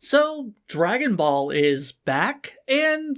So, Dragon Ball is back, and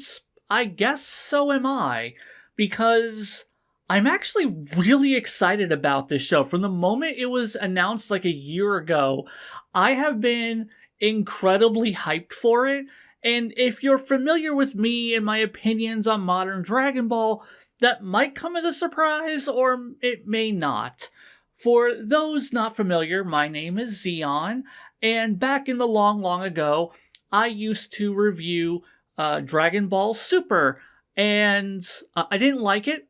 I guess so am I, because I'm actually really excited about this show. From the moment it was announced like a year ago, I have been incredibly hyped for it. And if you're familiar with me and my opinions on modern Dragon Ball, that might come as a surprise or it may not. For those not familiar, my name is Xeon, and back in the long, long ago, I used to review Dragon Ball Super, and I didn't like it.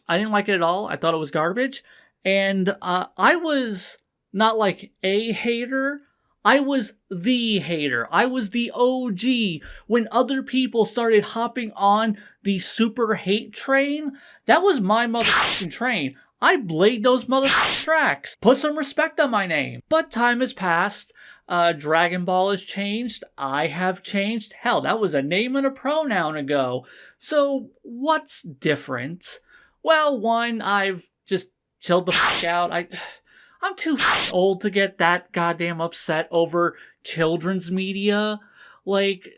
I didn't like it at all. I thought it was garbage. And I was not like a hater. I was the hater. I was the OG. When other people started hopping on the super hate train, that was my motherfucking train. I blade those motherfucking tracks. Put some respect on my name. But time has passed. Dragon Ball has changed. I have changed. Hell, that was a name and a pronoun ago. So what's different? Well, one, I've just chilled the fuck out. I'm too old to get that goddamn upset over children's media. Like,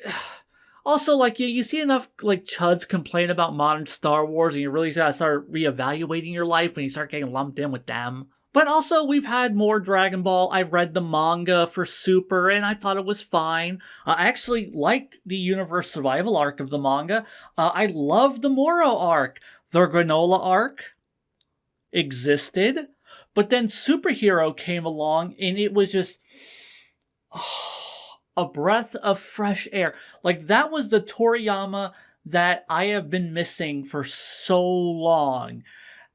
also, like, you see enough, like, chuds complain about modern Star Wars, and you really gotta start reevaluating your life when you start getting lumped in with them. But also, we've had more Dragon Ball. I've read the manga for Super, and I thought it was fine. I actually liked the Universe Survival arc of the manga. I loved the Moro arc. The Granola arc existed, but then Superhero came along, and it was just a breath of fresh air. Like, that was the Toriyama that I have been missing for so long.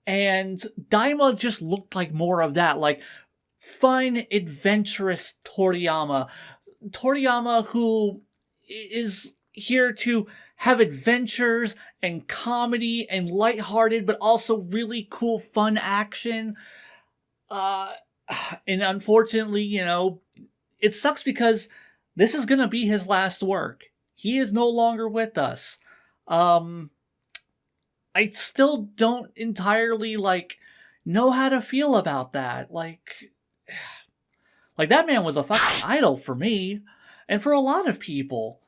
And Daima just looked like more of that, like fun, adventurous Toriyama. Toriyama who is here to have adventures and comedy and lighthearted, but also really cool, fun action. Uh, and unfortunately, it sucks because this is gonna be his last work. He is no longer with us. I still don't entirely know how to feel about that. Like that man was a fucking idol for me and for a lot of people.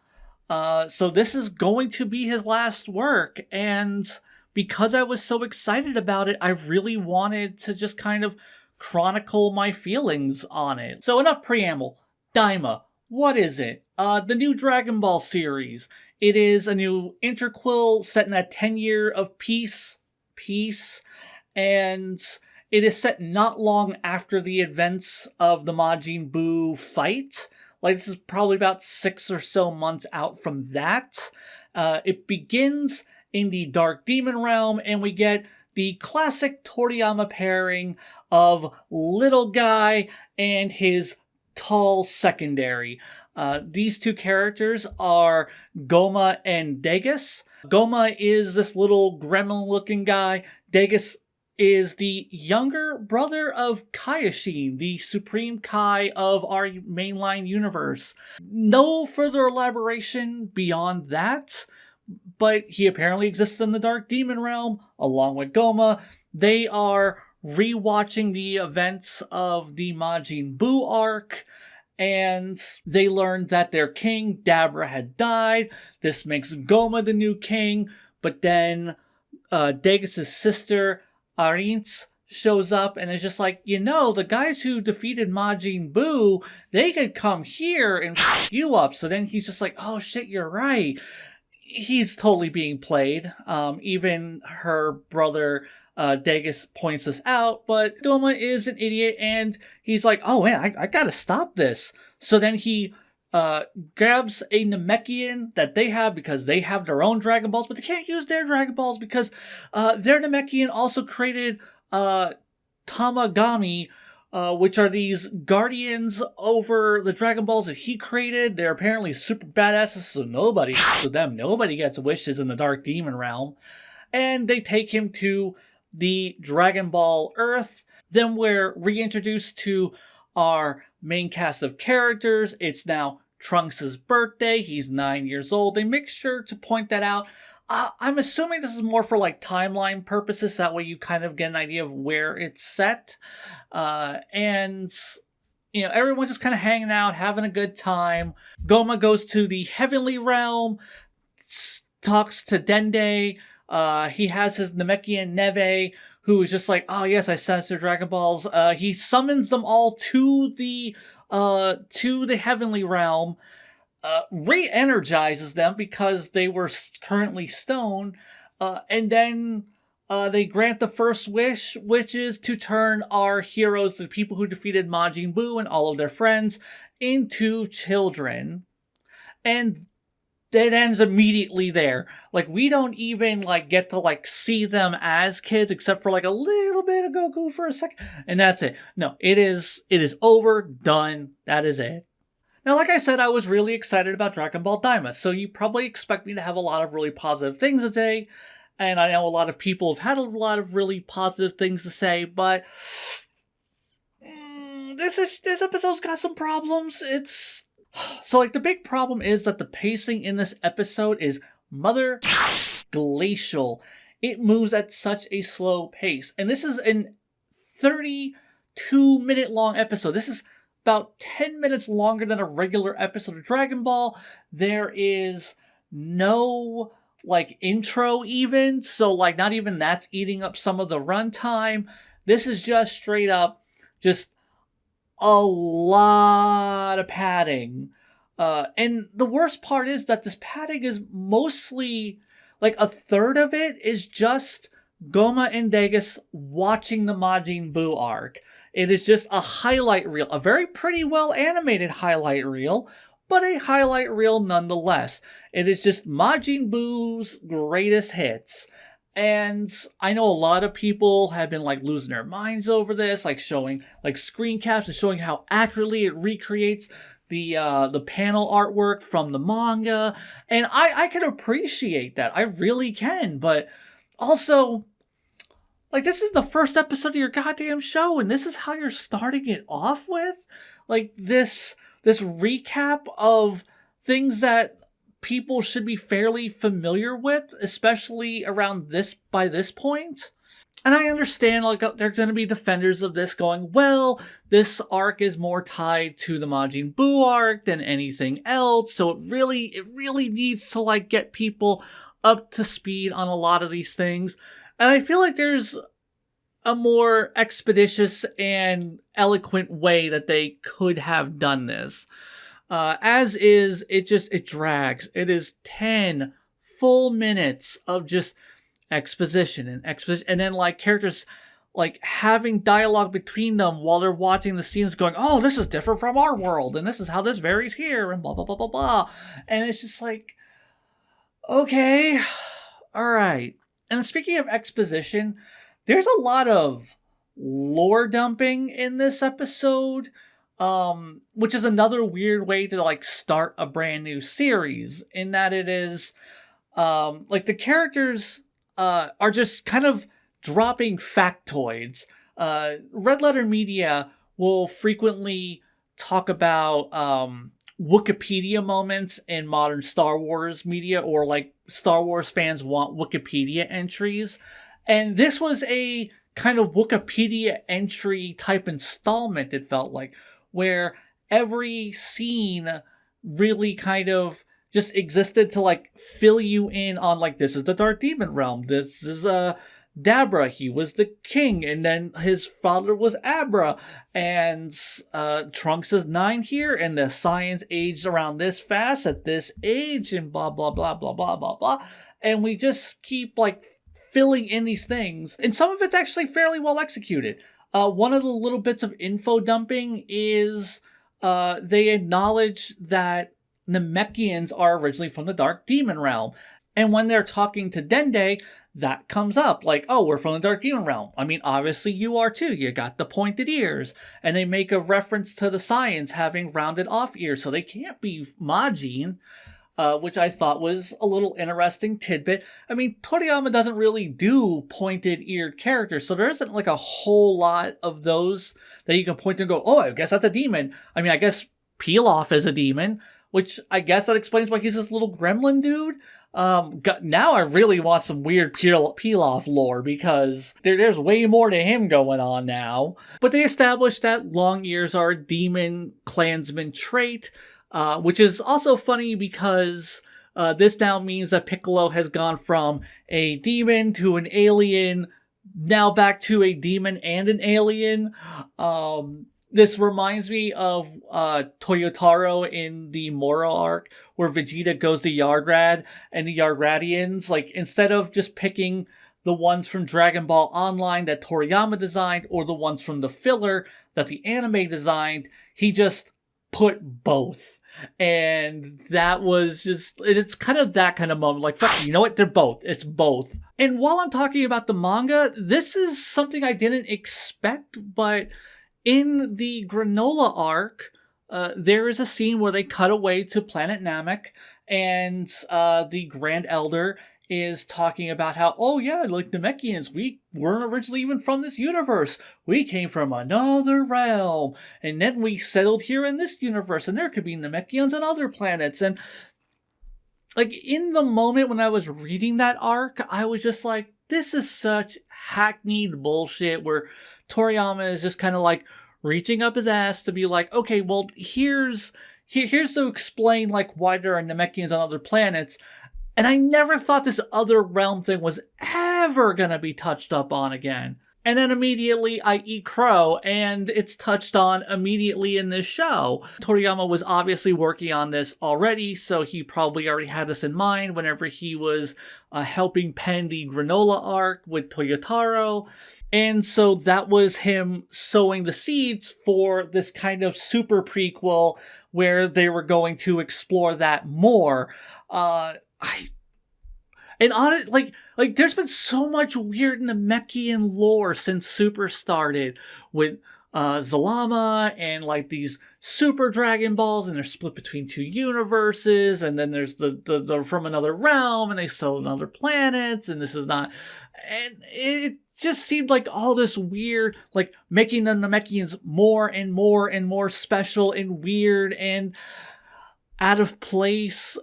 So this is going to be his last work, and because I was so excited about it, I really wanted to just kind of chronicle my feelings on it. So enough preamble. Daima, what is it? The new Dragon Ball series. It is a new interquill set in that 10-year of peace, and it is set not long after the events of the Majin Buu fight. Like, this is probably about 6 or so months out from that. It begins in the Dark Demon Realm, and we get the classic Toriyama pairing of little guy and his tall secondary. These two characters are Goma and Degas. Goma is this little gremlin-looking guy. Degas is the younger brother of Kaioshin, the supreme Kai of our mainline universe. No further elaboration beyond that, but he apparently exists in the Dark Demon Realm, along with Goma. They are rewatching the events of the Majin Buu arc, and they learned that their king, Dabra, had died. This makes Goma the new king, but then Degas' sister, Arinz, shows up and is just like, the guys who defeated Majin Buu, they could come here and f*** you up. So then he's just like, oh shit, you're right. He's totally being played. Even her brother, Degas, points this out, but Goma is an idiot, and he's like, oh man, I gotta stop this. So then he grabs a Namekian that they have because they have their own Dragon Balls, but they can't use their Dragon Balls because their Namekian also created Tamagami, which are these guardians over the Dragon Balls that he created. They're apparently super badasses, so nobody with them. Nobody gets wishes in the Dark Demon Realm. And they take him to the Dragon Ball Earth. Then we're reintroduced to our main cast of characters. It's now Trunks' birthday. He's 9 years old. They make sure to point that out. I'm assuming this is more for timeline purposes. That way you kind of get an idea of where it's set. And everyone's just kind of hanging out, having a good time. Goma goes to the heavenly realm, talks to Dende. He has his Namekian Neve, who is just like, oh yes, I sense their Dragon Balls. He summons them all to the heavenly realm, re-energizes them because they were currently stoned, and then they grant the first wish, which is to turn our heroes, the people who defeated Majin Buu and all of their friends, into children. And it ends immediately there. Like, we don't even, get to, see them as kids, except for, a little bit of Goku for a second, and that's it. No, it is over, done, that is it. Now, like I said, I was really excited about Dragon Ball Daima, so you probably expect me to have a lot of really positive things to say, and I know a lot of people have had a lot of really positive things to say, but this episode's got some problems. So, the big problem is that the pacing in this episode is mother glacial. It moves at such a slow pace, and this is an 32-minute long episode. This is about 10 minutes longer than a regular episode of Dragon Ball. There is no, intro even, so, not even that's eating up some of the runtime. This is just straight up, just a lot of padding. And the worst part is that this padding is mostly, a third of it is just Goma and Degas watching the Majin Buu arc. It is just a highlight reel, a very pretty well animated highlight reel, but a highlight reel nonetheless. It is just Majin Buu's greatest hits. And I know a lot of people have been losing their minds over this, showing screen caps and showing how accurately it recreates the panel artwork from the manga. And I can appreciate that. I really can. But also, this is the first episode of your goddamn show, and this is how you're starting it off with? This recap of things that people should be fairly familiar with, especially by this point. And I understand, there's going to be defenders of this going, well, this arc is more tied to the Majin Buu arc than anything else, so it really needs to, get people up to speed on a lot of these things. And I feel like there's a more expeditious and eloquent way that they could have done this. As is, it drags. It is 10 full minutes of just exposition, and then characters having dialogue between them while they're watching the scenes going, oh, this is different from our world, and this is how this varies here, and blah, blah, blah, blah, blah. And it's just okay, alright. And speaking of exposition, there's a lot of lore dumping in this episode, which is another weird way to start a brand new series, in that it is the characters are just kind of dropping factoids. Red Letter Media will frequently talk about Wikipedia moments in modern Star Wars media, or Star Wars fans want Wikipedia entries, and this was a kind of Wikipedia entry type installment, it felt like, where every scene really kind of just existed to fill you in on this is the Dark Demon Realm, this is Dabra, he was the king, and then his father was Abra, and Trunks is 9 here, and the science aged around this fast at this age, and blah blah blah blah blah blah blah, and we just keep filling in these things, and some of it's actually fairly well executed. One of the little bits of info dumping is they acknowledge that Namekians are originally from the Dark Demon Realm. And when they're talking to Dende, that comes up. Oh, we're from the Dark Demon Realm. I mean, obviously you are too. You got the pointed ears. And they make a reference to the Saiyans having rounded off ears, so they can't be Majin. Which I thought was a little interesting tidbit. I mean, Toriyama doesn't really do pointed-eared characters, so there isn't a whole lot of those that you can point to and go, oh, I guess that's a demon. I mean, I guess Pilaf is a demon, which I guess that explains why he's this little gremlin dude. Now I really want some weird Pilaf lore because there's way more to him going on now. But they established that long ears are a demon clansman trait, which is also funny because this now means that Piccolo has gone from a demon to an alien, now back to a demon and an alien. This reminds me of Toyotaro in the Moro arc, where Vegeta goes to Yargrad, and the Yargradians, like, instead of just picking the ones from Dragon Ball Online that Toriyama designed, or the ones from the filler that the anime designed, he just put both. And that was just, it's kind of that kind of moment, like, fuck, you know what, they're both, it's both. And while I'm talking about the manga, this is something I didn't expect, but in the Granola arc, there is a scene where they cut away to Planet Namek, and the Grand Elder is talking about how, oh yeah, like Namekians, we weren't originally even from this universe. We came from another realm, and then we settled here in this universe, and there could be Namekians on other planets. And like, in the moment when I was reading that arc, I was just like, this is such hackneyed bullshit where Toriyama is just kind of like reaching up his ass to be like, okay, well, here's to explain like why there are Namekians on other planets. And I never thought this other realm thing was ever gonna be touched up on again. And then immediately I eat crow, and it's touched on immediately in this show. Toriyama was obviously working on this already, so he probably already had this in mind whenever he was helping pen the Granola arc with Toyotaro. And so that was him sowing the seeds for this kind of super prequel where they were going to explore that more. And on it, like there's been so much weird Namekian lore since Super started with Zalama and like these Super Dragon Balls, and they're split between two universes, and then there's the from another realm, and they settled on other planets, and this is not, and it just seemed like all this weird, like making the Namekians more and more and more special and weird and out of place.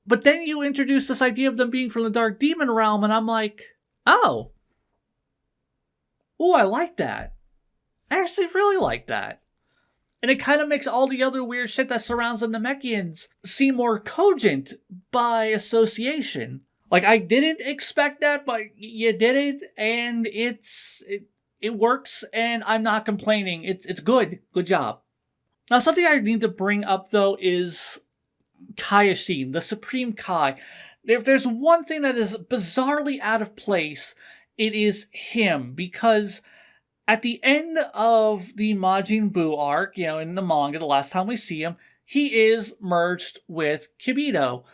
But then you introduce this idea of them being from the Dark Demon realm, and I'm like, oh. Ooh, I like that. I actually really like that. And it kind of makes all the other weird shit that surrounds the Namekians seem more cogent by association. Like, I didn't expect that, but you did it, and it works, and I'm not complaining. It's good. Good job. Now, something I need to bring up, though, is Kaioshin, the Supreme Kai. If there's one thing that is bizarrely out of place, it is him. Because at the end of the Majin Buu arc, in the manga, the last time we see him, he is merged with Kibito.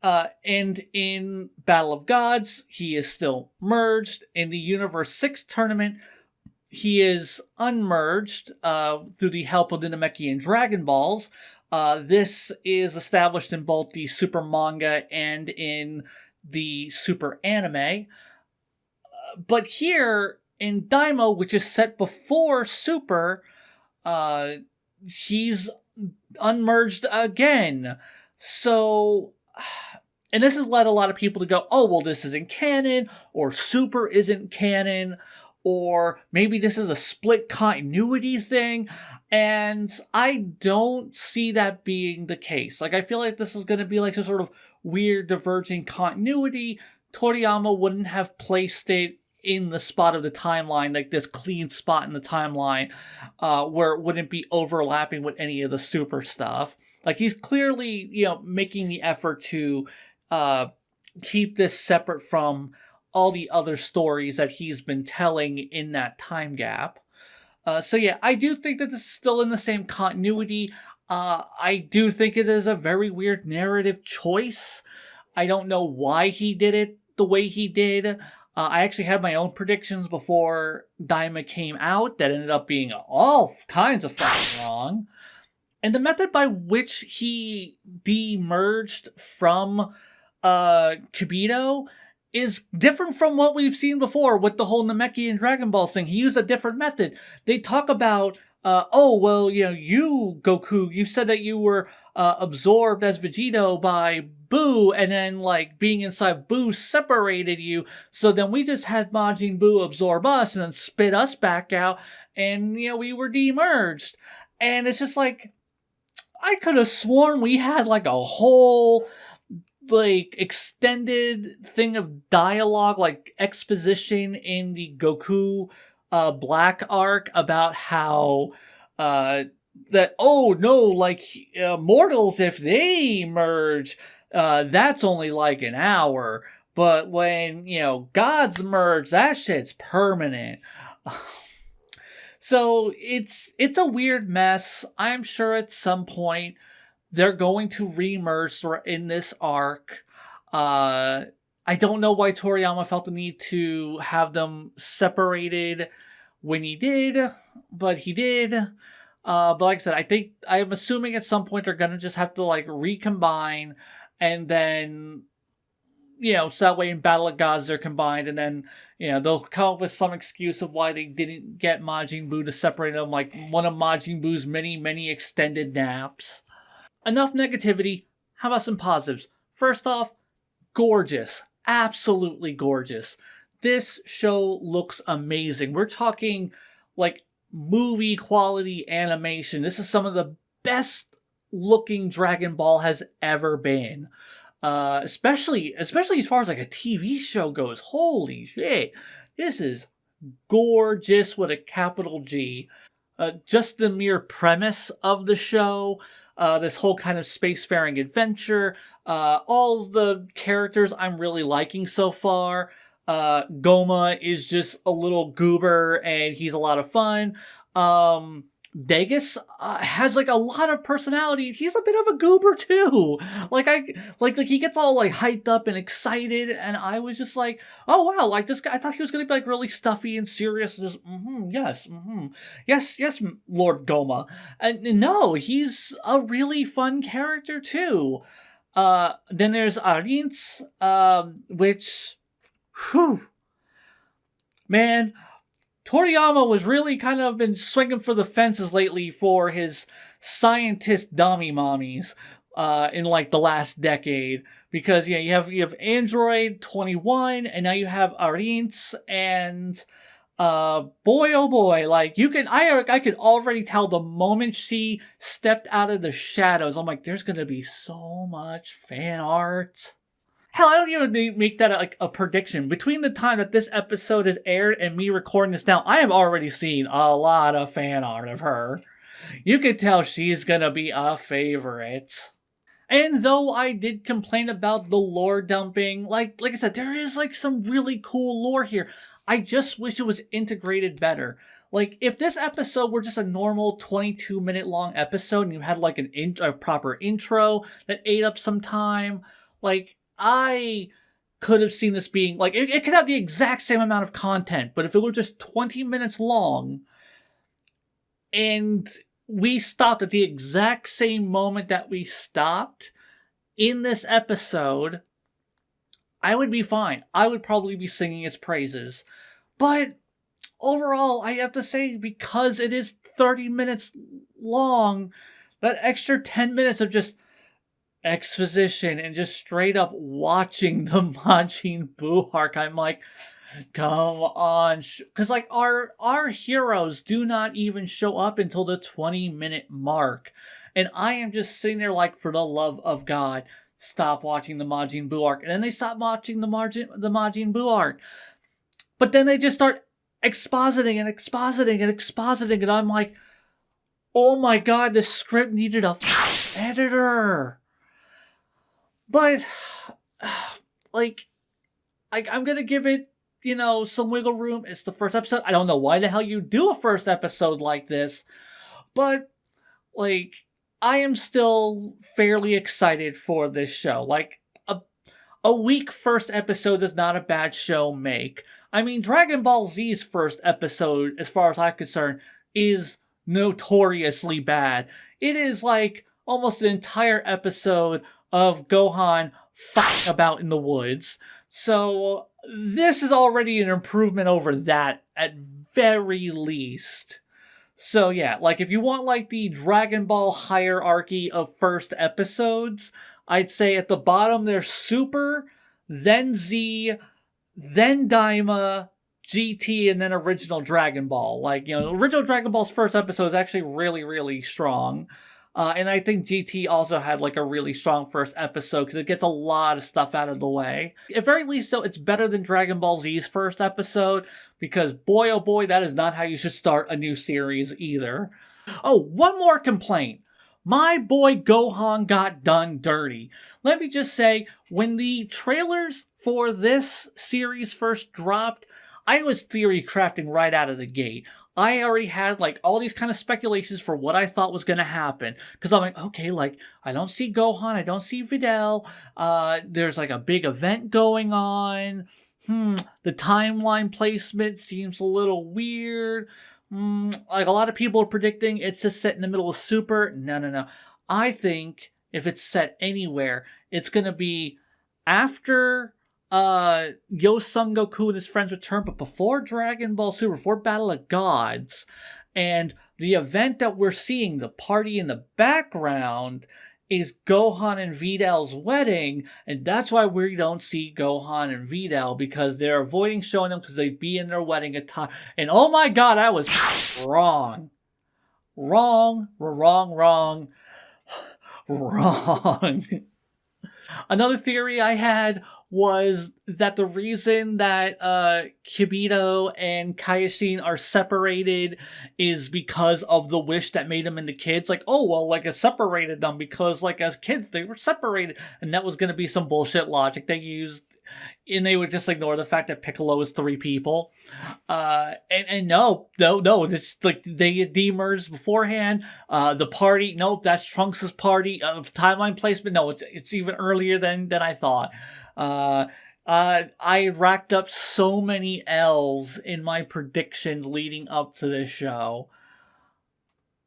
And in Battle of Gods, he is still merged. In the Universe 6 tournament, he is unmerged through the help of the Namekian Dragon Balls. This is established in both the Super manga and in the Super anime. But here, in Daima, which is set before Super, he's unmerged again. So, and this has led a lot of people to go, oh, well, this isn't canon, or Super isn't canon, or maybe this is a split continuity thing, and I don't see that being the case. Like, I feel like this is going to be like some sort of weird diverging continuity. Toriyama wouldn't have placed it in the spot of the timeline, like this clean spot in the timeline, where it wouldn't be overlapping with any of the Super stuff. Like, he's clearly, making the effort to keep this separate from all the other stories that he's been telling in that time gap. So yeah, I do think that this is still in the same continuity. I do think it is a very weird narrative choice. I don't know why he did it the way he did. I actually had my own predictions before Daima came out that ended up being all kinds of fucking wrong. And the method by which he demerged from Kibito is different from what we've seen before with the whole Namekian Dragon Balls thing. He used a different method. They talk about, you, Goku, you said that you were absorbed as Vegito by Buu, and then like being inside Buu separated you. So then we just had Majin Buu absorb us and then spit us back out, and we were demerged. And it's just like I could have sworn we had like a whole like extended thing of dialogue, like exposition in the Goku Black arc about how that oh no, like mortals, if they merge, that's only like an hour, but when gods merge, that shit's permanent. So it's a weird mess. I'm sure at some point they're going to remerge in this arc. I don't know why Toriyama felt the need to have them separated when he did, but he did. But like I said, I'm assuming at some point they're gonna just have to like recombine, and then so that way in Battle of Gods they're combined, and then they'll come up with some excuse of why they didn't get Majin Buu to separate them, like one of Majin Buu's many extended naps. Enough negativity. How about some positives? First off, gorgeous. Absolutely gorgeous. This show looks amazing. We're talking like movie quality animation. This is some of the best looking Dragon Ball has ever been. Especially as far as like a TV show goes. Holy shit. This is gorgeous with a capital G. Just the mere premise of the show, this whole kind of spacefaring adventure, all the characters I'm really liking so far. Goma is just a little goober and he's a lot of fun. Degas has like a lot of personality. He's a bit of a goober too. Like he gets all like hyped up and excited, and I was just like, oh wow, like this guy. I thought he was gonna be like really stuffy and serious. And just yes, Lord Goma. And no, he's a really fun character too. Then there's Arins, which, whew, man. Toriyama was really kind of been swinging for the fences lately for his scientist dummy mommies in like the last decade, because you have Android 21 and now you have Arins, and boy oh boy, like I could already tell the moment she stepped out of the shadows. I'm like, there's gonna be so much fan art. Hell, I don't even make that like a prediction. Between the time that this episode is aired and me recording this now, I have already seen a lot of fan art of her. You can tell she's gonna be a favorite. And though I did complain about the lore dumping, like I said, there is like some really cool lore here. I just wish it was integrated better. Like, if this episode were just a normal 22-minute long episode and you had like a proper intro that ate up some time, like, I could have seen this being like it could have the exact same amount of content, but if it were just 20 minutes long and we stopped at the exact same moment that we stopped in this episode, I would be fine. I would probably be singing its praises. But overall, I have to say, because it is 30 minutes long, that extra 10 minutes of just exposition and just straight up watching the Majin Buu arc, I'm like, come on, because like our heroes do not even show up until the 20-minute mark, and I am just sitting there like, for the love of God, stop watching the Majin Buu arc. And then they stop watching the Majin Buu arc, but then they just start expositing, and I'm like, oh my God, the script needed a editor. But, like, I'm gonna give it, some wiggle room. It's the first episode. I don't know why the hell you do a first episode like this. But, like, I am still fairly excited for this show. Like, a weak first episode is not a bad show make. I mean, Dragon Ball Z's first episode, as far as I'm concerned, is notoriously bad. It is, like, almost an entire episode of Gohan fighting about in the woods. So this is already an improvement over that at very least. So yeah, like if you want like the Dragon Ball hierarchy of first episodes, I'd say at the bottom there's Super, then Z, then Daima, GT, and then original Dragon Ball. Like, original Dragon Ball's first episode is actually really, really strong. And I think GT also had like a really strong first episode because it gets a lot of stuff out of the way. At very least, though, it's better than Dragon Ball Z's first episode because boy, oh boy, that is not how you should start a new series either. Oh, one more complaint. My boy Gohan got done dirty. Let me just say, when the trailers for this series first dropped, I was theory crafting right out of the gate. I already had like all these kind of speculations for what I thought was going to happen. Because I'm like, okay, like I don't see Gohan, I don't see Videl. There's like a big event going on. The timeline placement seems a little weird. Like a lot of people are predicting it's just set in the middle of Super. No. I think if it's set anywhere, it's gonna be after Son Goku and his friends return, but before Dragon Ball Super, before Battle of Gods. And the event that we're seeing, the party in the background, is Gohan and Videl's wedding, and that's why we don't see Gohan and Videl, because they're avoiding showing them because they'd be in their wedding attire. And oh my god, I was wrong. Wrong. Another theory I had was that the reason that Kibito and Kaioshin are separated is because of the wish that made them into kids. Like, oh, well, like it separated them because, like, as kids, they were separated. And that was going to be some bullshit logic they used. And they would just ignore the fact that Piccolo is 3 people. And no, it's like they get demerged beforehand. The party, nope, that's Trunks' party. Timeline placement, no, it's even earlier than I thought. I racked up so many L's in my predictions leading up to this show.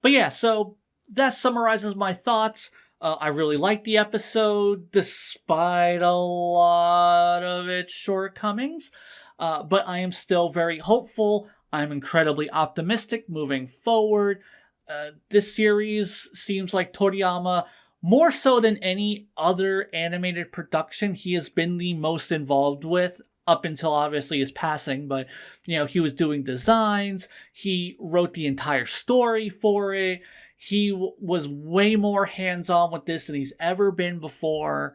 But yeah, so that summarizes my thoughts. I really liked the episode, despite a lot of its shortcomings. But I am still very hopeful. I'm incredibly optimistic moving forward. This series seems like Toriyama, more so than any other animated production, he has been the most involved with up until obviously his passing. But, he was doing designs. He wrote the entire story for it. He was way more hands-on with this than he's ever been before.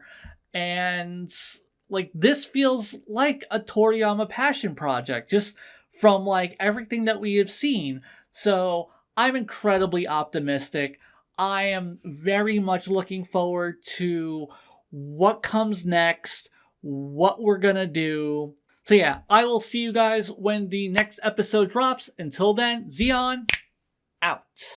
And, like, this feels like a Toriyama passion project, just from, like, everything that we have seen. So, I'm incredibly optimistic. I am very much looking forward to what comes next, what we're gonna do. So yeah, I will see you guys when the next episode drops. Until then, Xeon, out.